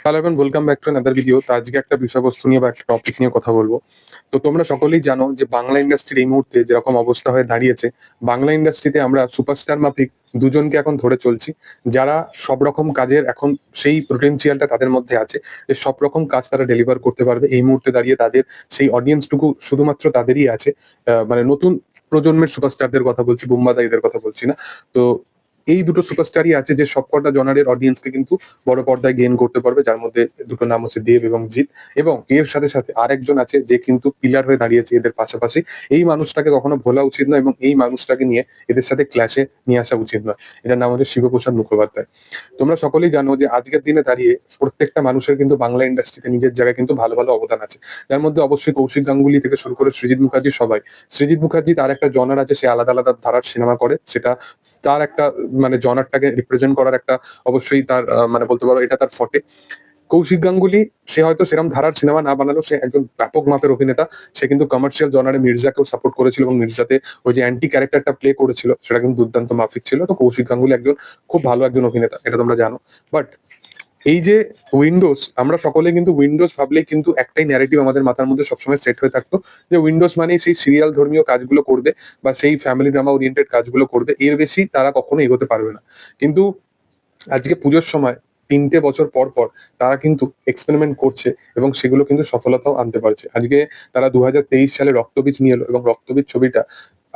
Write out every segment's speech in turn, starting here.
Hello everyone, welcome back to another video. তো আজকে একটা বিষয়বস্তু নিয়ে বা একটা টপিক নিয়ে কথা বলবো। তো তোমরা সকলেই জানো যে বাংলা ইন্ডাস্ট্রির এই মুহূর্তে যেরকম অবস্থা হয়ে দাঁড়িয়েছে, বাংলা ইন্ডাস্ট্রিতে আমরা সুপারস্টার মাফিক দুজনকে এখন ধরে চলছি, যারা সব রকম কাজের এখন সেই পোটেনশিয়ালটা তাদের মধ্যে আছে যে সব রকম কাজ তারা ডেলিভার করতে পারবে। এই মুহূর্তে দাঁড়িয়ে তাদের সেই অডিয়েন্সটুকু শুধুমাত্র তাদেরই আছে। মানে নতুন প্রজন্মের সুপারস্টারদের কথা বলছি, বুম্বাদা এদের কথা বলছি না। তো এই দুটো সুপারস্টারই আছে যে সবকটা জনারের অডিয়েন্সকে কিন্তু বড় পর্দায় গেইন করতে পারবে, যার মধ্যে দুটো নাম হচ্ছে দেব এবং জিৎ। এবং এর সাথে সাথে আরেকজন আছে যে কিন্তু পিলার হয়ে দাঁড়িয়েছে এদের পাশাপাশি। এই মানুষটাকে কখনো ভোলা উচিত নয় এবং এই মানুষটাকে নিয়ে এদের সাথে ক্লাসে নিয়ে আসা উচিত নয়। এটার নাম হচ্ছে শিবপ্রসাদ মুখোপাধ্যায়। তোমরা সকলেই জানো যে আজকের দিনে দাঁড়িয়ে প্রত্যেকটা মানুষের কিন্তু বাংলা ইন্ডাস্ট্রিতে নিজের জায়গায় কিন্তু ভালো ভালো অবদান আছে। যার মধ্যে অবশ্যই কৌশিক গাঙ্গুলি থেকে শুরু করে সৃজিত মুখার্জি সবাই। সৃজিত মুখার্জি তার একটা জনার আছে, সে আলাদা আলাদা ধারার সিনেমা করে, সেটা তার একটা মানে জনারটাকে রিপ্রেজেন্ট করার একটা অবশ্যই তার মানে বলতে পারো এটা তার ফটে। কৌশিক গাঙ্গুলি সে হয়তো সেরকম ধারার সিনেমা না বানালেও সে একজন ব্যাপক মাপের অভিনেতা। সে কিন্তু কমার্শিয়াল জনারে মির্জাকেও সাপোর্ট করেছিল এবং মির্জাতে ওই যে অ্যান্টি ক্যারেক্টারটা প্লে করেছিল সেটা কিন্তু দুর্দান্ত মাফিক ছিল। তো কৌশিক গাঙ্গুলি একজন খুব ভালো একজন অভিনেতা, এটা তোমরা জানো। বাট এই যে উইন্ডোজ, আমরা সকলে কিন্তু উইন্ডোজ ভাবলেই কিন্তু একটাই ন্যারেটিভ আমাদের মাথার মধ্যে সবসময় সেট হয়ে থাকতো যে উইন্ডোজ মানে সেই সিরিয়াল ধর্মীয় কাজগুলো করবে বা সেই ফ্যামিলি ড্রামা ওরিয়েন্টেড কাজগুলো করবে, এর বেশি তারা কখনো এগোতে পারবে না। কিন্তু আজকে পুজোর সময় ৩টে বছর পর পর তারা কিন্তু এক্সপেরিমেন্ট করছে এবং সেগুলো কিন্তু সফলতাও আনতে পারছে। আজকে তারা ২০২৩ সালে রক্তবীজ নিয়ে এলো এবং রক্তবীজ ছবিটা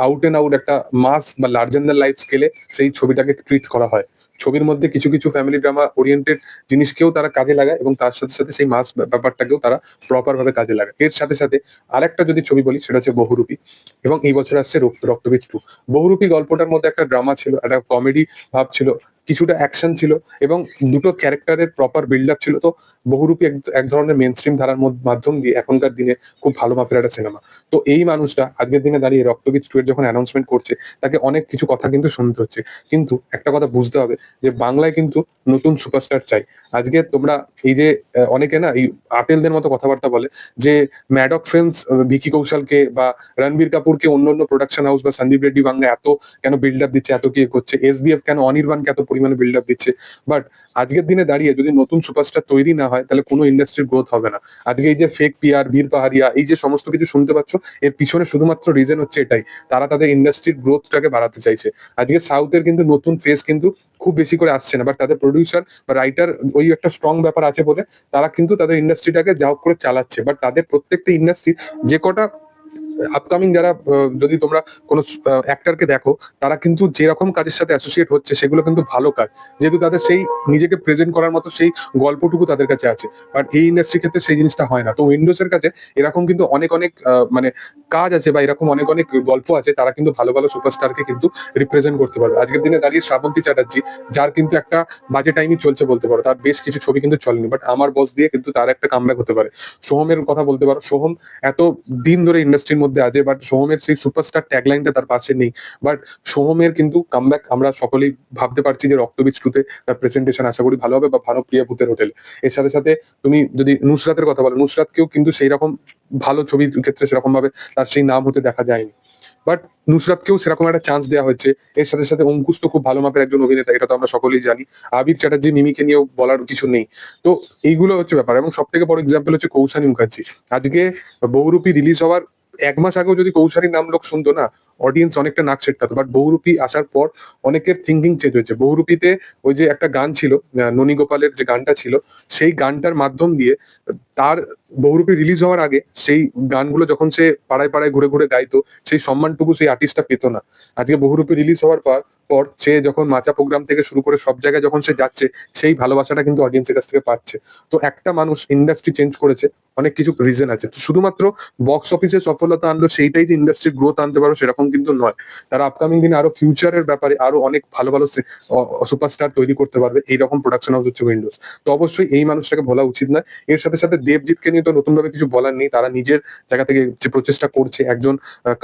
আউট এন্ড আউট একটা মাস বা লার্জার দ্যান লাইফ স্কেলে সেই ছবিটাকে ট্রিট করা হয়। ছবির মধ্যে কিছু কিছু ফ্যামিলি ড্রামা ওরিয়েন্টেড জিনিসকেও তারা কাজে লাগায় এবং তার সাথে সাথে সেই মাস ব্যাপারটাকেও তারা প্রপার ভাবে কাজে লাগায়। এর সাথে সাথে আরেকটা যদি ছবি বলি সেটা হচ্ছে বহুরূপী, এবং এই বছর আসছে রক্তবীজ 2। বহুরূপী গল্পটার মধ্যে একটা ড্রামা ছিল, একটা কমেডি ভাব ছিল, কিছুটা অ্যাকশন ছিল এবং দুটো ক্যারেক্টারের প্রপার বিল্ড আপ ছিল। তো বহুরূপী এক ধরনের মেন স্ট্রিম ধারার মাধ্যম দিয়ে এখনকার দিনে খুব ভালো মাপের একটা সিনেমা। তো এই মানুষটা আজকের দিনে দাঁড়িয়ে রক্তবীজ 2 এর যখন অ্যানাউন্সমেন্ট করছে, তাকে অনেক কিছু কথা কিন্তু শুনতে হচ্ছে। কিন্তু একটা কথা বুঝতে হবে যে বাংলায় কিন্তু নতুন সুপারস্টার চাই। আজকে তোমরা এই যে অনেকে না এই আতেলদের মতো কথাবার্তা বলে যে ম্যাডক ফিল্মস ভিকি কৌশলকে বা রণবীর কাপুরকে অন্য অন্য প্রোডাকশন হাউস বা সন্দীপ রেড্ডি বাংলা এত কেন বিল্ড আপ দিচ্ছে, এত কি করছে, এসবিএফ কেন অনির্বাণকে এত পরিমাণে বিল্ড আপ দিচ্ছে। বাট আজকের দিনে দাঁড়িয়ে যদি নতুন সুপারস্টার তৈরি না হয় তাহলে কোনো ইন্ডাস্ট্রির গ্রোথ হবে না। আজকে এই যে ফেক পিআর, বীর পাহাড়িয়া, এই যে সমস্ত কিছু শুনতে পাচ্ছ, এর পিছনে শুধুমাত্র রিজন হচ্ছে এটাই, তারা তাদের ইন্ডাস্ট্রির গ্রোথটাকে বাড়াতে চাইছে। আজকে সাউথের কিন্তু নতুন ফেস কিন্তু খুব বেশি করে আসছে না, বাট তাদের প্রডিউসার বা রাইটার ওই একটা স্ট্রং ব্যাপার আছে বলে তারা কিন্তু তাদের ইন্ডাস্ট্রিটাকে যা হোক করে চালাচ্ছে। বাট তাদের প্রত্যেকটা ইন্ডাস্ট্রি যে কটা আপকামিং যারা যদি তোমরা কোনো অ্যাক্টরকে দেখো, তারা কিন্তু যেরকম কাজের সাথে অ্যাসোসিয়েট হচ্ছে সেগুলো কিন্তু ভালো কাজ, যেহেতু তাদের সেই নিজেকে প্রেজেন্ট করার মতো সেই গল্পটুকু তাদের কাছে আছে। বাট এই ইন্ডাস্ট্রির ক্ষেত্রে সেই জিনিসটা হয় না। তো উইন্ডোজের কাছে এরকম কিন্তু অনেক অনেক মানে কাজ আছে বা এরকম অনেক অনেক গল্প আছে, তারা কিন্তু ভালো ভালো সুপারস্টারকে কিন্তু রিপ্রেজেন্ট করতে পারবে। আজকের দিনে দাঁড়িয়ে শ্রাবন্তী চ্যাটার্জি, যার কিন্তু একটা বাজে টাইমই চলছে বলতে পারো, তার বেশ কিছু ছবি কিন্তু চলেনি, বাট আমার বস দিয়ে কিন্তু তার একটা কামব্যাক হতে পারে। সোহমের কথা বলতে পারো, সোহম এত দিন ধরে ইন্ডাস্ট্রির মধ্যে আছে, বাট সোহমের সেই সুপারস্টার ট্যাগলাইনটা তার পাশে নেই। বাট সোহমের কিন্তু কামব্যাক আমরা সকলেই ভাবতে পারছি যে রক্তবীজ 2 তে তার প্রেজেন্টেশন আশা করি ভালো হবে বা ভালো প্রিয়া ভূতের হোটেলে। এর সাথে সাথে তুমি যদি নুসরাতের কথা বলো, নুসরাতকেও কিন্তু সেই রকম ভালো ছবির ক্ষেত্রে সেরকম ভাবে তার সেই নাম হতে দেখা যায়নি, বাট নুসরাতকেও সেরকম একটা চান্স দেওয়া হচ্ছে। এর সাথে সাথে অঙ্কুশ তো খুব ভালো মাপের একজন অভিনেতা, এটা তো আমরা সকলেই জানি। আবির চ্যাটার্জি, মিমিকে নিয়েও বলার কিছু নেই। তো এইগুলো হচ্ছে ব্যাপার, এবং সব থেকে বড় এক্সাম্পল হচ্ছে কৌশানী মুখার্জি। আজকে বহুরূপী রিলিজ হওয়ার 1 মাস আগেও যদি কৌশানীর নাম লোক শুনতো না, অডিয়েন্স অনেকটা নাক ছেটকাতো। বাট বহুরূপী আসার পর অনেকের থিঙ্কিং চেঞ্জ হয়েছে। বহুরূপীতে ওই যে একটা গান ছিল, ননী গোপালের যে গানটা ছিল, সেই গানটার মাধ্যম দিয়ে তার বহুরূপী রিলিজ হওয়ার আগে সেই গানগুলো যখন সে পাড়ায় পাড়ায় ঘুরে ঘুরে গাইতো, সেই সম্মানটুকু সেই আর্টিস্টটা পেতো না। আজকে বহুরূপী রিলিজ হওয়ার পর পর সে যখন মাচা প্রোগ্রাম থেকে শুরু করে সব জায়গায় যখন সে যাচ্ছে, সেই ভালোবাসাটা কিন্তু অডিয়েন্সের কাছ থেকে পাচ্ছে। তো একটা মানুষ ইন্ডাস্ট্রি চেঞ্জ করেছে, অনেক কিছু রিজন আছে। তো শুধুমাত্র বক্স অফিসে সফলতা আনলো সেইটাই যে ইন্ডাস্ট্রির গ্রোথ আনতে পারো সেরকম কিন্তু নয়। তারা আপকামিং দিনে আরো ফিউচারের ব্যাপারে আরো অনেক ভালো ভালো সুপারস্টার তৈরি করতে পারবে। এইরকম প্রোডাকশন হাউস হচ্ছে উইন্ডোজ। তো অবশ্যই এই মানুষটাকে বলা উচিত নয়। এর সাথে সাথে দেবজিৎকে নিয়ে তো নতুন ভাবে কিছু বলার নেই, তারা নিজের জায়গা থেকে যে প্রচেষ্টা করছে, একজন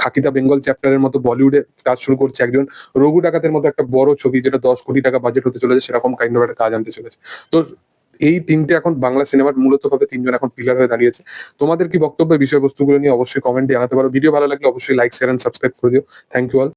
খাকিদা বেঙ্গল চ্যাপ্টারের মতো বলিউডে কাজ শুরু করছে, একজন রঘু ডাকাতের মতো একটা বড় ছবি যেটা 10 কোটি টাকা বাজেট হতে চলেছে, সেরকম কাইন্ড অফ একটা কাজ আনতে চলেছে। তো এই তিনটে এখন বাংলা সিনেমার মূলত ভাবে তিনজন এখন পিলার হয়ে দাঁড়িয়েছে। তোমাদের কি বক্তব্য বিষয়বস্তুগুলো নিয়ে অবশ্যই কমেন্টে জানাতে পারো। ভিডিও ভালো লাগলে অবশ্যই লাইক, শেয়ার এন্ড সাবস্ক্রাইব করে দিও। Thank you all.